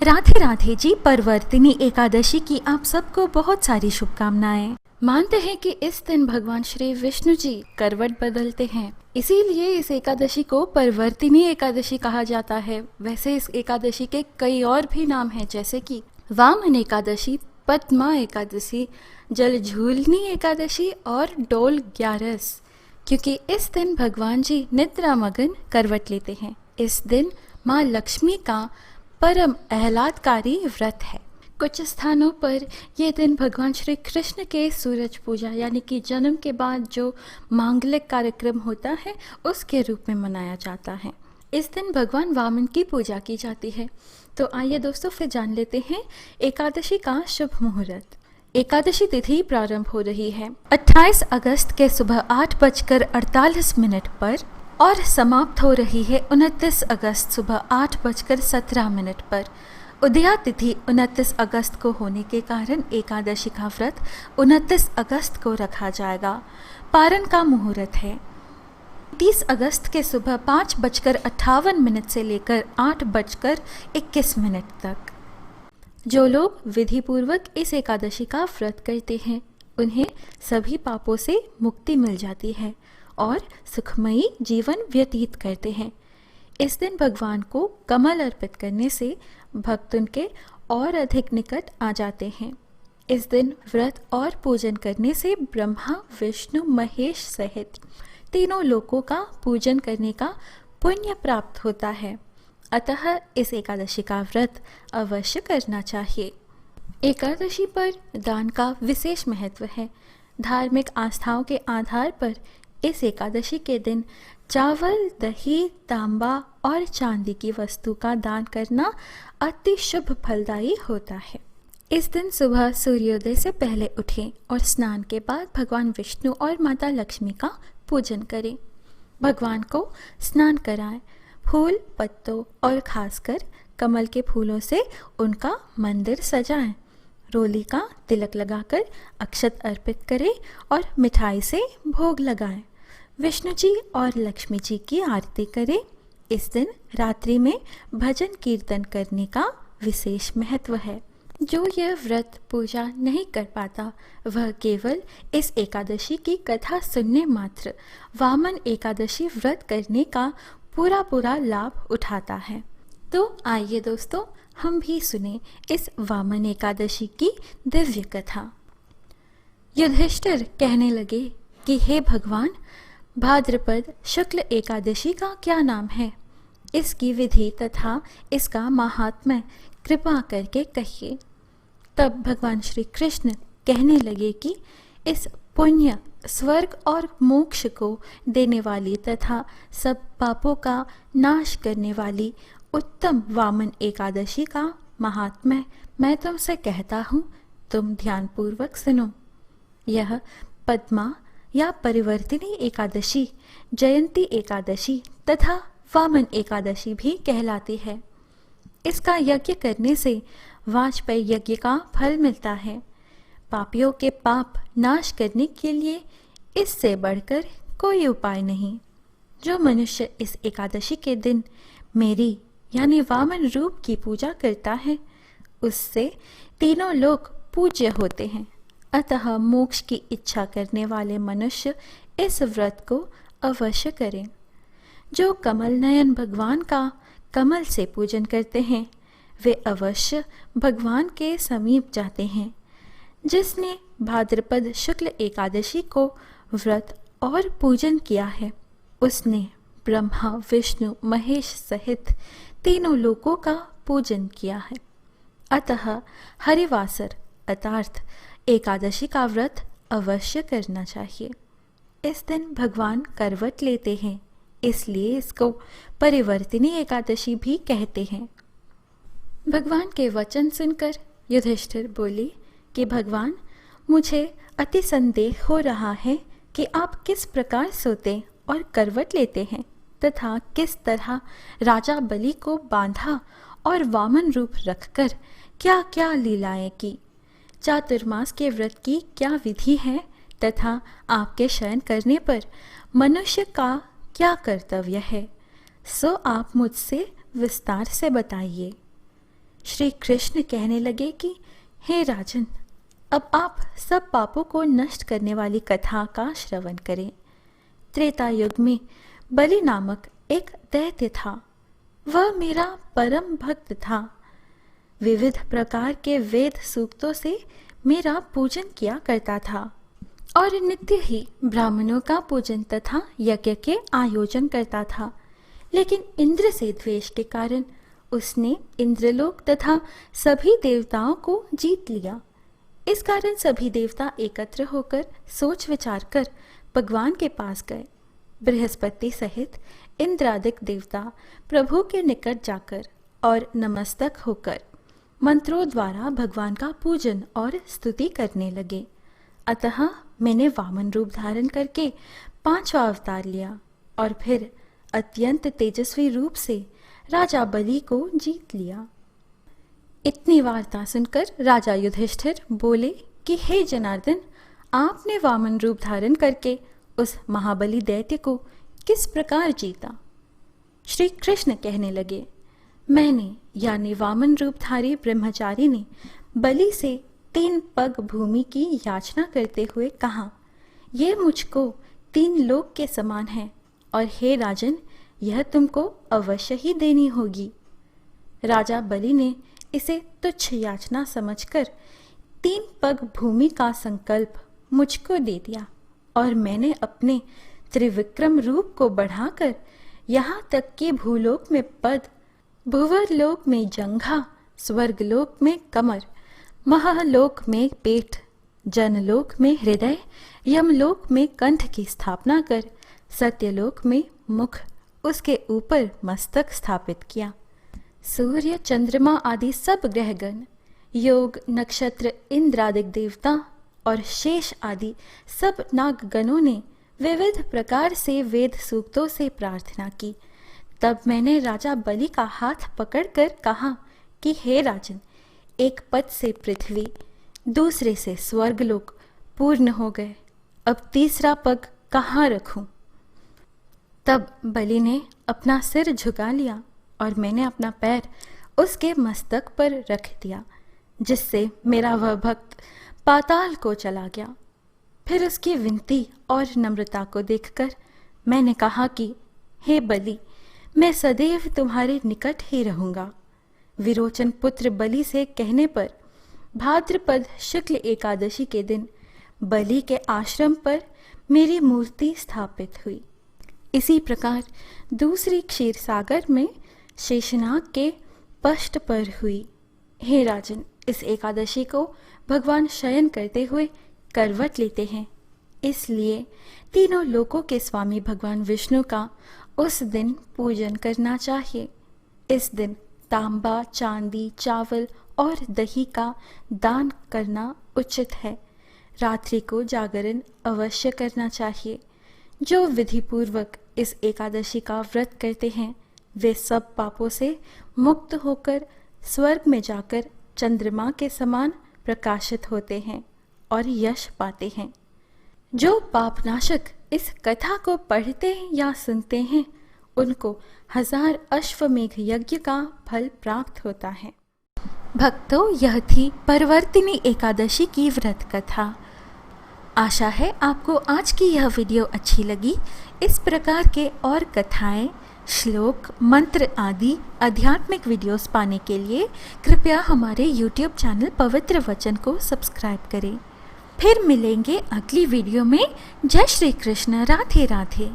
राधे राधे जी। परवर्तिनी एकादशी की आप सबको बहुत सारी शुभकामनाएं। मानते हैं कि इस दिन भगवान श्री विष्णु जी करवट बदलते हैं, इसीलिए इस एकादशी को परवर्तिनी एकादशी कहा जाता है। वैसे इस एकादशी के कई और भी नाम हैं, जैसे कि वामन एकादशी, पद्मा एकादशी, जलझूलनी एकादशी और डोल ग्यारस, क्योंकि इस दिन भगवान जी निद्रामग्न करवट लेते हैं। इस दिन माँ लक्ष्मी का परम आह्लादकारी व्रत है। कुछ स्थानों पर यह दिन भगवान श्री कृष्ण के सूरज पूजा यानी कि जन्म के बाद जो मांगलिक कार्यक्रम होता है उसके रूप में मनाया जाता है। इस दिन भगवान वामन की पूजा की जाती है। तो आइए दोस्तों फिर जान लेते हैं एकादशी का शुभ मुहूर्त। एकादशी तिथि प्रारंभ हो रही है 28 अगस्त के सुबह 8:48 पर और समाप्त हो रही है 29 अगस्त सुबह 8:17 पर। उदया तिथि 29 अगस्त को होने के कारण एकादशी का व्रत 29 अगस्त को रखा जाएगा। पारण का मुहूर्त है 30 अगस्त के सुबह 5:58 से लेकर 8:21 तक। जो लोग विधि पूर्वक इस एकादशी का व्रत करते हैं उन्हें सभी पापों से मुक्ति मिल जाती है और सुखमयी जीवन व्यतीत करते हैं। इस दिन भगवान को कमल अर्पित करने से भक्त उनके और अधिक निकट आ जाते हैं। इस दिन व्रत और पूजन करने से ब्रह्मा, विष्णु, महेश सहित तीनों लोकों का पूजन करने का पुण्य प्राप्त होता है। अतः इस एकादशी का व्रत अवश्य करना चाहिए। एकादशी पर दान का विशेष महत्व है। धार्मिक आस्थाओं के आधार पर इस एकादशी के दिन चावल, दही, तांबा और चांदी की वस्तु का दान करना अति शुभ फलदायी होता है। इस दिन सुबह सूर्योदय से पहले उठें और स्नान के बाद भगवान विष्णु और माता लक्ष्मी का पूजन करें। भगवान को स्नान कराएं। फूल, पत्तों और खासकर कमल के फूलों से उनका मंदिर सजाएं। रोली का तिलक लगाकर अक्षत अर्पित करें और मिठाई से भोग लगाएं। विष्णु जी और लक्ष्मी जी की आरती करें। इस दिन रात्रि में भजन कीर्तन करने का विशेष महत्व है। जो यह व्रत पूजा नहीं कर पाता वह केवल इस एकादशी की कथा सुनने मात्र वामन एकादशी व्रत करने का पूरा लाभ उठाता है। तो आइए दोस्तों हम भी सुने इस वामन एकादशी की दिव्य कथा। युधिष्ठिर कहने लगे कि हे भगवान, भाद्रपद शुक्ल एकादशी का क्या नाम है? इसकी विधि तथा इसका महात्म्य कृपा करके कहिए। तब भगवान श्री कृष्ण कहने लगे कि इस पुण्य, स्वर्ग और मोक्ष को देने वाली तथा सब पापों का नाश करने वाली उत्तम वामन एकादशी का महात्म्य मैं तुमसे कहता हूँ, तुम ध्यानपूर्वक सुनो। यह पद्मा या परिवर्तिनी एकादशी, जयंती एकादशी तथा वामन एकादशी भी कहलाती है। इसका यज्ञ करने से वाजपेयी यज्ञ का फल मिलता है। पापियों के पाप नाश करने के लिए इससे बढ़कर कोई उपाय नहीं। जो मनुष्य इस एकादशी के दिन मेरी यानी वामन रूप की पूजा करता है उससे तीनों लोग पूज्य होते हैं। अतः मोक्ष की इच्छा करने वाले मनुष्य इस व्रत को अवश्य करें। जो कमल नयन भगवान का कमल से पूजन करते हैं वे अवश्य भगवान के समीप जाते हैं। जिसने भाद्रपद शुक्ल एकादशी को व्रत और पूजन किया है उसने ब्रह्मा, विष्णु, महेश सहित तीनों लोकों का पूजन किया है। अतः हरिवासर अर्थात एकादशी का व्रत अवश्य करना चाहिए। इस दिन भगवान करवट लेते हैं, इसलिए इसको परिवर्तिनी एकादशी भी कहते हैं। भगवान के वचन सुनकर युधिष्ठिर बोले कि भगवान, मुझे अति संदेह हो रहा है कि आप किस प्रकार सोते और करवट लेते हैं तथा किस तरह राजा बलि को बांधा और वामन रूप रखकर क्या क्या लीलाएं की। चातुर्मास के व्रत की क्या विधि है तथा आपके शयन करने पर मनुष्य का क्या कर्तव्य है, सो आप मुझसे विस्तार से बताइए। श्री कृष्ण कहने लगे कि हे राजन, अब आप सब पापों को नष्ट करने वाली कथा का श्रवण करें। त्रेता युग में बलि नामक एक दैत्य था। वह मेरा परम भक्त था। विविध प्रकार के वेद सूक्तों से मेरा पूजन किया करता था और नित्य ही ब्राह्मणों का पूजन तथा यज्ञ के आयोजन करता था। लेकिन इंद्र से द्वेष के कारण उसने इंद्रलोक तथा सभी देवताओं को जीत लिया। इस कारण सभी देवता एकत्र होकर सोच विचार कर भगवान के पास गए। बृहस्पति सहित इंद्रादिक देवता प्रभु के निकट जाकर और नमस्तक होकर मंत्रों द्वारा भगवान का पूजन और स्तुति करने लगे। अतः मैंने वामन रूप धारण करके 5वां अवतार लिया और फिर अत्यंत तेजस्वी रूप से राजा बलि को जीत लिया। इतनी वार्ता सुनकर राजा युधिष्ठिर बोले कि हे जनार्दन, आपने वामन रूप धारण करके उस महाबली दैत्य को किस प्रकार जीता? श्री कृष्ण कहने लगे, मैंने यानी वामन रूपधारी ब्रह्मचारी ने बलि से 3 पग भूमि की याचना करते हुए कहा, यह मुझको 3 लोक के समान है और हे राजन, यह तुमको अवश्य ही देनी होगी। राजा बलि ने इसे तुच्छ याचना समझकर 3 पग भूमि का संकल्प मुझको दे दिया और मैंने अपने त्रिविक्रम रूप को बढ़ाकर यहाँ तक कि भूलोक में पद, भुवरलोक में जंघा, स्वर्गलोक में कमर, महालोक में पेट, जनलोक में हृदय, यमलोक में कंठ की स्थापना कर सत्यलोक में मुख, उसके ऊपर मस्तक स्थापित किया। सूर्य, चंद्रमा आदि सब ग्रहगण, योग, नक्षत्र, इंद्रादिक देवता और शेष आदि सब नागगणों ने विविध प्रकार से वेद सूक्तों से प्रार्थना की। तब मैंने राजा बलि का हाथ पकड़कर कहा कि हे राजन, एक पद से पृथ्वी, दूसरे से स्वर्गलोक पूर्ण हो गए, अब 3रा पग कहाँ रखूं? तब बलि ने अपना सिर झुका लिया और मैंने अपना पैर उसके मस्तक पर रख दिया, जिससे मेरा वह भक्त पाताल को चला गया। फिर उसकी विनती और नम्रता को देखकर मैंने कहा कि हे बलि, मैं सदैव तुम्हारे निकट ही रहूंगा। विरोचन पुत्र बलि से कहने पर भाद्रपद शुक्ल एकादशी के दिन बलि के आश्रम पर मेरी मूर्ति स्थापित हुई। इसी प्रकार दूसरी क्षीर सागर में शेषनाग के पष्ट पर हुई। हे राजन, इस एकादशी को भगवान शयन करते हुए करवट लेते हैं, इसलिए तीनों लोकों के स्वामी भगवान विष्णु का उस दिन पूजन करना चाहिए। इस दिन तांबा, चांदी, चावल और दही का दान करना उचित है। रात्रि को जागरण अवश्य करना चाहिए। जो विधि पूर्वक इस एकादशी का व्रत करते हैं वे सब पापों से मुक्त होकर स्वर्ग में जाकर चंद्रमा के समान प्रकाशित होते हैं और यश पाते हैं। जो पापनाशक इस कथा को पढ़ते या सुनते हैं उनको 1000 अश्वमेघ यज्ञ का फल प्राप्त होता है। भक्तों, यह थी परवर्तिनी एकादशी की व्रत कथा। आशा है आपको आज की यह वीडियो अच्छी लगी। इस प्रकार के और कथाएं, श्लोक, मंत्र आदि आध्यात्मिक वीडियोस पाने के लिए कृपया हमारे YouTube चैनल पवित्र वचन को सब्सक्राइब करें। फिर मिलेंगे अगली वीडियो में। जय श्री कृष्ण। राधे राधे।